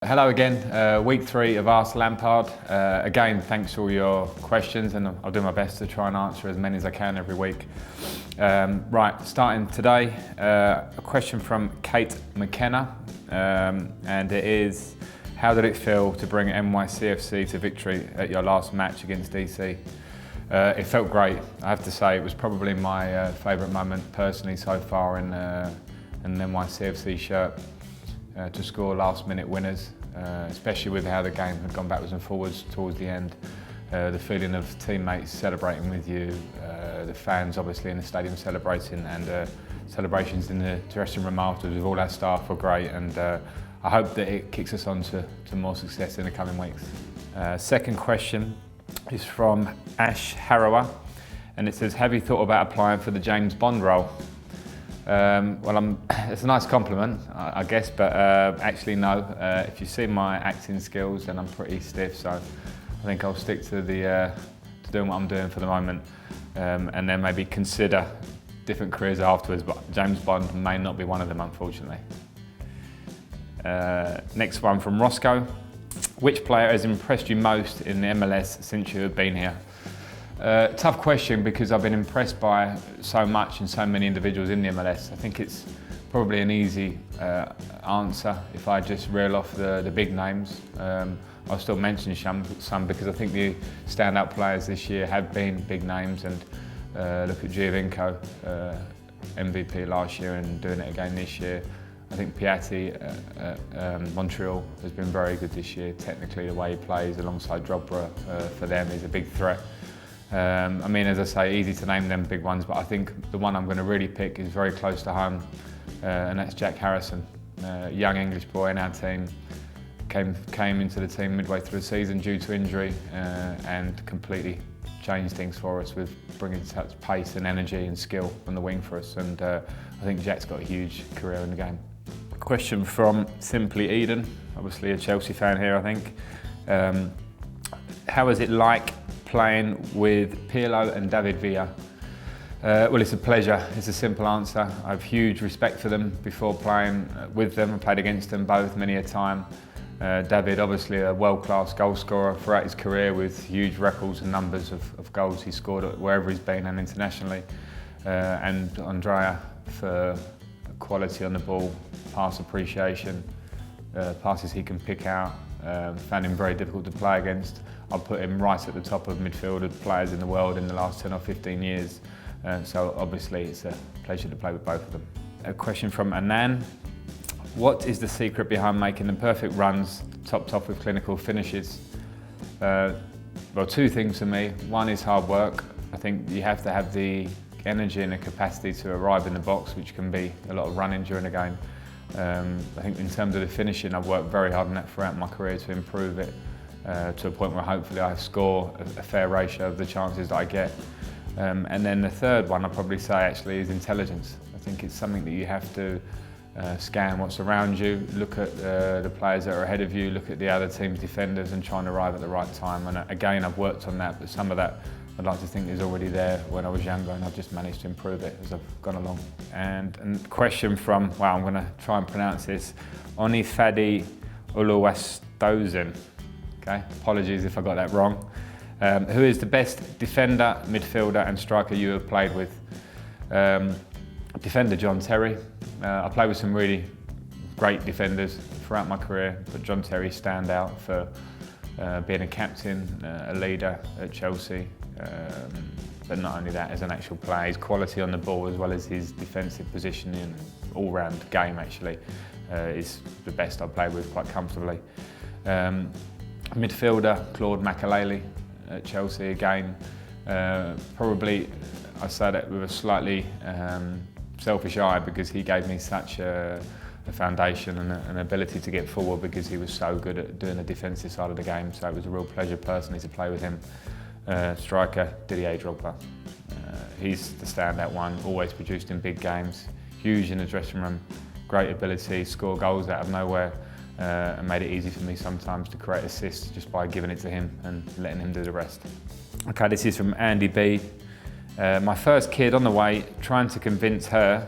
Hello again, week 3 of Ask Lampard. Again, thanks for all your questions, and I'll do my best to try and answer as many as I can every week. Right, starting today, a question from Kate McKenna, and it is, how did it feel to bring NYFC to victory at your last match against DC? It felt great, I have to say. It was probably my favourite moment personally so far in an NYFC shirt. To score last-minute winners, especially with how the game had gone backwards and forwards towards the end. The feeling of teammates celebrating with you, the fans obviously in the stadium celebrating, and celebrations in the dressing room afterwards with all our staff were great, and I hope that it kicks us on to more success in the coming weeks. Second question is from Ash Harrower, and it says, have you thought about applying for the James Bond role? Well, it's a nice compliment, I guess, but actually no. If you see my acting skills, then I'm pretty stiff, so I think I'll stick to doing what I'm doing for the moment, and then maybe consider different careers afterwards, but James Bond may not be one of them, unfortunately. Next one from Roscoe. Which player has impressed you most in the MLS since you have been here? Tough question, because I've been impressed by so much and so many individuals in the MLS. I think it's probably an easy answer if I just reel off the big names. I'll still mention some because I think the standout players this year have been big names, and look at Giovinco, MVP last year and doing it again this year. I think Piatti at Montreal has been very good this year. Technically, the way he plays alongside Drogba for them is a big threat. I mean, as I say, easy to name them big ones, but I think the one I'm going to really pick is very close to home, and that's Jack Harrison, young English boy in our team. Came into the team midway through the season due to injury, and completely changed things for us with bringing such pace and energy and skill on the wing for us. And I think Jack's got a huge career in the game. Question from Simply Eden, obviously a Chelsea fan here, I think. How is it like playing with Pirlo and David Villa? Well, it's a pleasure. It's a simple answer. I have huge respect for them before playing with them. I played against them both many a time. David, obviously a world-class goal scorer throughout his career with huge records and numbers of goals he scored wherever he's been and internationally. And Andrea for quality on the ball, pass appreciation, passes he can pick out. Found him very difficult to play against. I'll put him right at the top of midfield players in the world in the last 10 or 15 years. So obviously it's a pleasure to play with both of them. A question from Anan. What is the secret behind making the perfect runs, topped off with clinical finishes? Well, two things for me. One is hard work. I think you have to have the energy and the capacity to arrive in the box, which can be a lot of running during the game. I think in terms of the finishing, I've worked very hard on that throughout my career to improve it to a point where hopefully I score a fair ratio of the chances that I get. And then the third one I'd probably say actually is intelligence. I think it's something that you have to scan what's around you, look at the players that are ahead of you, look at the other team's defenders and try and arrive at the right time. And again, I've worked on that, but some of that I'd like to think is already there when I was younger, and I've just managed to improve it as I've gone along. And a question from, wow, I'm going to try and pronounce this, Onifadi Uluwastozen. Okay, apologies if I got that wrong. Who is the best defender, midfielder and striker you have played with? Defender John Terry. I played with some really great defenders throughout my career, but John Terry stand out for being a captain, a leader at Chelsea. But not only that, as an actual player, his quality on the ball as well as his defensive positioning, all-round game actually, is the best I've played with quite comfortably. Midfielder, Claude Makelele at Chelsea again. Probably, I say that with a slightly selfish eye, because he gave me such a foundation and an ability to get forward because he was so good at doing the defensive side of the game. So it was a real pleasure personally to play with him. Striker, Didier Drogba. He's the standout one, always produced in big games, huge in the dressing room, great ability, score goals out of nowhere, and made it easy for me sometimes to create assists just by giving it to him and letting him do the rest. Okay, this is from Andy B. My first kid on the way, trying to convince her,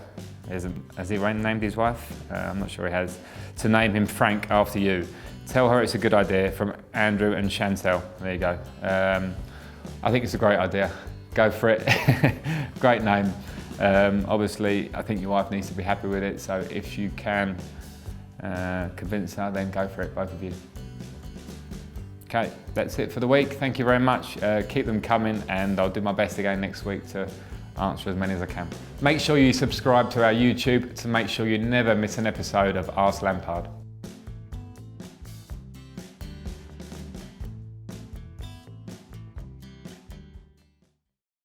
has he named his wife? I'm not sure he has, to name him Frank after you. Tell her it's a good idea, from Andrew and Chantel. There you go. I think it's a great idea. Go for it. Great name. Obviously, I think your wife needs to be happy with it, so if you can convince her, then go for it, both of you. Okay, that's it for the week. Thank you very much. Keep them coming, and I'll do my best again next week to answer as many as I can. Make sure you subscribe to our YouTube to make sure you never miss an episode of Ask Lampard.